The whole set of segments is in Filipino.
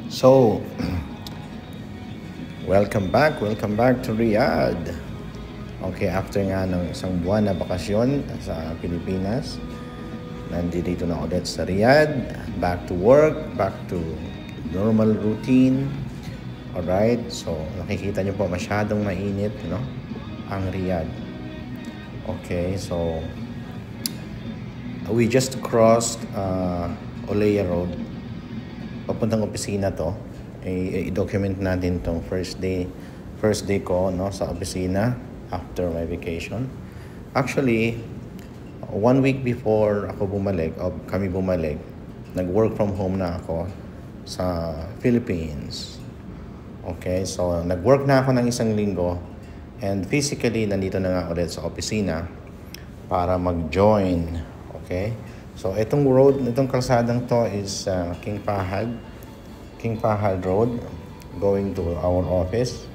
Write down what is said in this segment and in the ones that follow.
So, welcome back to Riyadh. Okay, after nga ng isang buwan na bakasyon sa Pilipinas, nandito na ulit sa Riyadh, back to work, back to normal routine. Alright, so nakikita nyo po masyadong mainit, no? Ang Riyadh. Okay, so we just crossed Oleya Road. Papuntang opisina to. I-document natin tong first day ko, no, sa opisina after my vacation. Actually, 1 week before kami bumalik, nag-work from home na ako sa Philippines. Okay, so nag-work na ako ng isang linggo and physically nandito na nga ulit sa opisina para mag-join. Okay, so itong kalsadang to is King Fahad Road going to our office.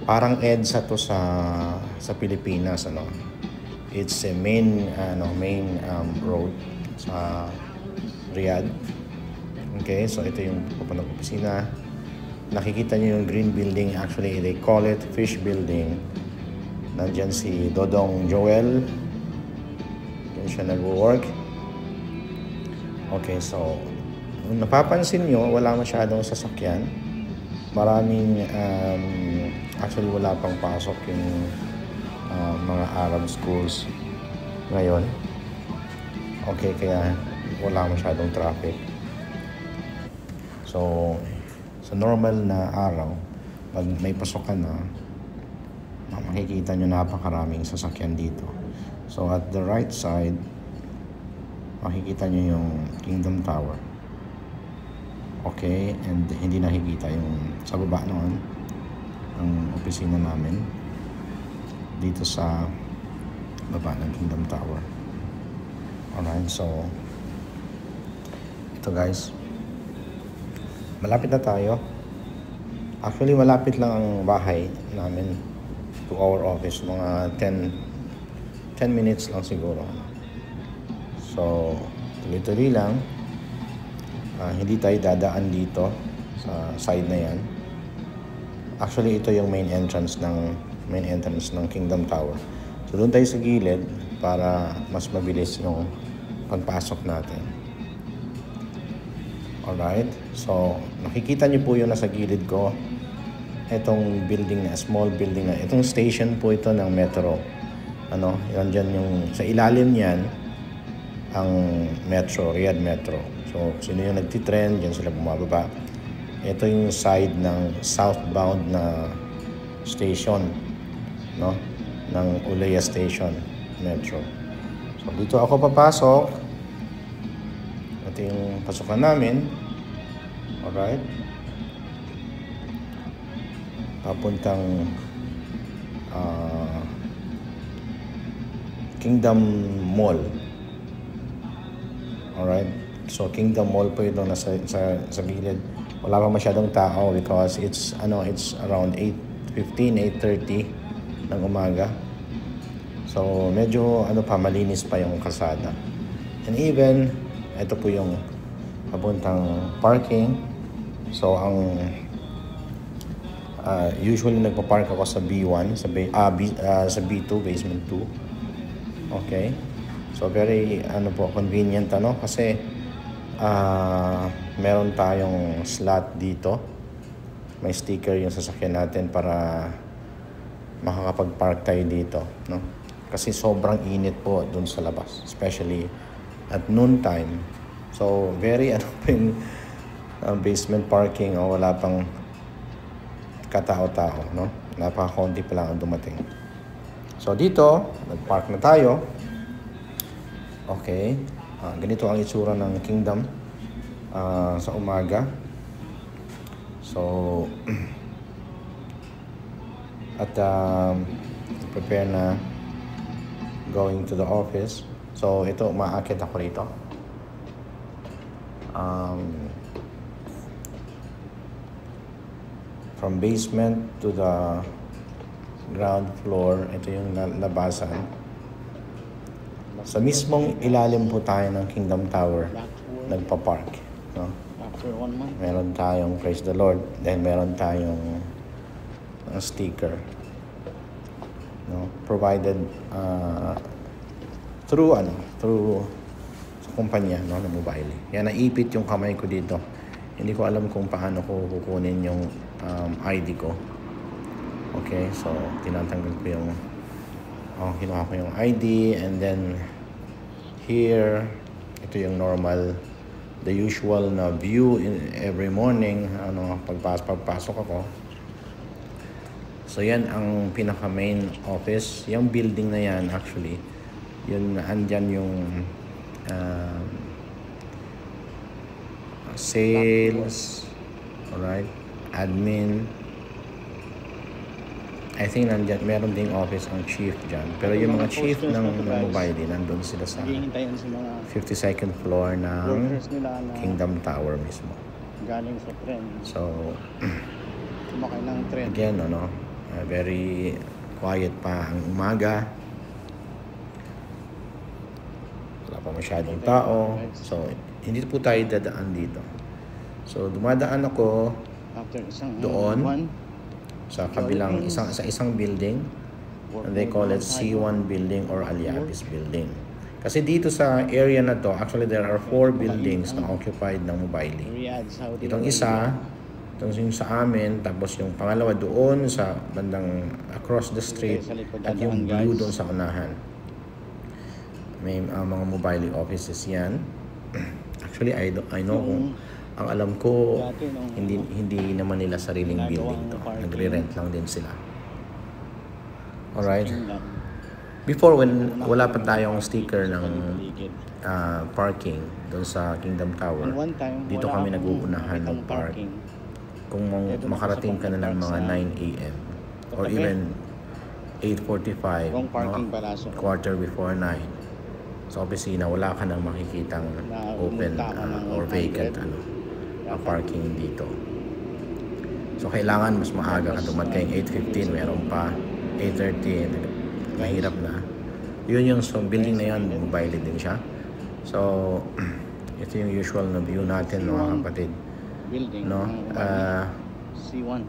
Parang EDSA to sa Pilipinas, ano. It's a main road sa Riyadh. Okay, so ito yung papuntang opisina. Nakikita niyo yung green building, actually they call it Fish Building. Nandiyan si Dodong Joel. Diyan siya nag-work. Okay, so kung napapansin nyo, wala masyadong sasakyan. Maraming, actually wala pang pasok yung mga Arab schools ngayon. Okay, kaya wala masyadong traffic. So, sa normal na araw, pag may pasokan na, makikita nyo napakaraming sasakyan dito. So, at the right side, makikita nyo yung Kingdom Tower. Okay, and hindi nakikita yung sa baba noon ang opisina namin dito sa baba ng Kingdom Tower. Alright, so ito guys, malapit na tayo. Actually, malapit lang ang bahay namin to our office, mga 10 minutes lang siguro. So, tuloy-tuloy lang. Hindi tayo dadaan dito sa side na yan. Actually, ito yung main entrance ng Kingdom Tower. So, doon tayo sa gilid para mas mabilis yung pagpasok natin. Alright? So, nakikita niyo po yung nasa gilid ko. Itong building na, small building na. Itong station po ito ng metro. Ano? Yan dyan yung, sa ilalim niyan, ang metro, Riyadh Metro. So, sino yung nagtitrend, dyan sila bumababa. Ito yung side ng southbound na station, no? Ng Oleya Station Metro. So, dito ako papasok. Ito yung pasukan namin. Alright. Papuntang Kingdom Mall. Alright. So Kingdom Mall po ito nasa sa gilid. Wala pa masyadong tao because it's around 8:15, 8:30 ng umaga. So medyo malinis pa yung kalsada. And even ito po yung papuntang parking. So ang usually nagpa-park ako sa B1, sa B2, basement 2. Okay. So very convenient kasi meron tayong slot dito. May sticker yung sasakyan natin para makakapag-park tayo dito, no? Kasi sobrang init po dun sa labas, especially at noon time. So very basement parking wala pang katao-tao, no? Napakakunti pa lang ang dumating. So dito, nag-park na tayo. Okay. Ganito ang itsura ng Kingdom sa umaga. So at prepare na going to the office. So ito, umaakit ako rito. From basement to the ground floor, ito yung labasan. Sa mismong ilalim po tayo ng Kingdom Tower, nagpa-park. No? After 1 month. Meron tayong praise the Lord. Then meron tayong sticker. No? Provided through sa kumpanya, no, ng mobile. Yan, naipit yung kamay ko dito. Hindi ko alam kung paano ko kukunin yung ID ko. Okay, so tinatanggal ko yung kinuha ko yung ID, and then here, ito yung normal, the usual na view in every morning, pagpasok ako. So yan ang pinaka main office. Yung building na yan, actually, yun, andyan yung sales, alright, admin. I think nandyan, meron ding office ang chief dyan. Pero yung mga chief ng mobile, nandun sila sa 52nd floor ng Kingdom Tower mismo. Galing sa trend. So, sumakay ng trend. Again, very quiet pa ang umaga. Wala pa masyadong tao. So, hindi po tayo dadaan dito. So, dumadaan ako doon sa kabilang isang building, and they call it C1 building or Aliabis building. Kasi dito sa area na to, actually there are 4 buildings na occupied ng mobile. Itong isa, itong yung sa amin, tapos yung pangalawa doon sa bandang across the street, at yung blue doon sa unahan. May mga mobile offices yan. Actually, I know kung ang alam ko, hindi naman nila sariling building to. Nagre-rent lang din sila. Alright. Before, when wala pa tayong sticker ng parking doon sa Kingdom Tower, dito kami nag-uunahan ng park. Kung makarating ka na ng mga 9 a.m. or even 8:45, quarter before 9, sa opisina, wala ka nang makikitang open or vacant parking dito. So, kailangan mas maaga ka dumating. 8:15, meron pa. 8:30, mahirap na. Yun yung building na yan, mobile din siya. So, ito yung usual na view natin, mga kapatid. No? C1.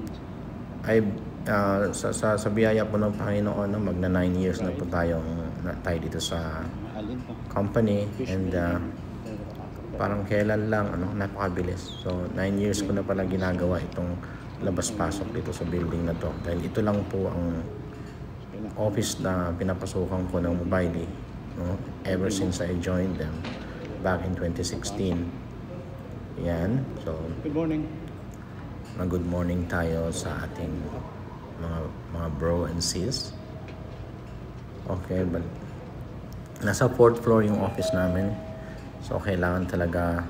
Sa biyaya po ng Panginoon, magna 9 years na po tayo dito sa company, and parang kailan lang, napakabilis. So, 9 years ko na pala ginagawa itong labas-pasok dito sa building na to. Dahil ito lang po ang office na pinapasukan ko ng mobile, no? Ever since I joined them back in 2016. Yan. So, good morning. Good morning tayo sa ating mga bro and sis. Okay, but nasa 4th floor yung office namin. So, kailangan talaga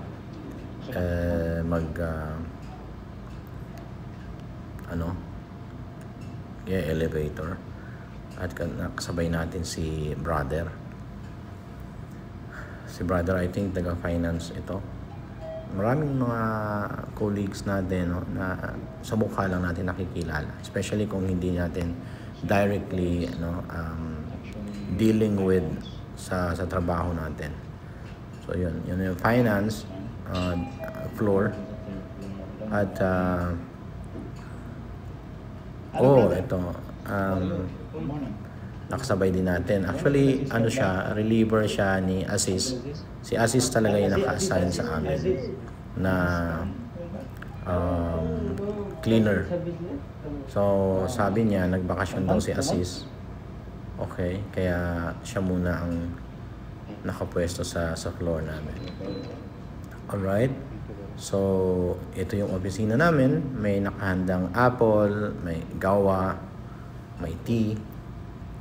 elevator. At nakasabay natin si brother. Si brother, I think, taga-finance ito. Maraming mga colleagues natin, na sa mukha lang natin nakikilala. Especially kung hindi natin directly dealing with sa trabaho natin. So, yun yung finance floor. At ito nakasabay din natin. Actually, siya, reliever siya ni Aziz. Si Aziz talaga yung naka-assign sa amin na cleaner. So, sabi niya, nagbakasyon daw si Aziz. Okay, kaya siya muna ang nakapwesto sa floor namin. Alright. So, ito yung opisina namin. May nakahandang apple, may gawa, may tea,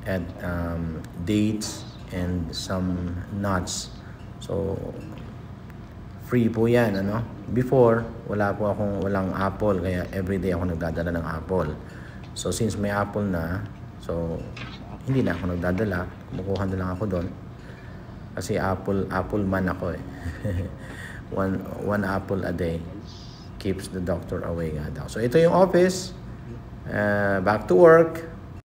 and dates, and some nuts. So, free po yan, Before, walang apple, kaya everyday ako nagdadala ng apple. So, since may apple na, so, hindi na ako nagdadala. Kumukuha na lang ako doon. Kasi apple man ako eh. one apple a day keeps the doctor away nga daw. So, ito yung office. Back to work.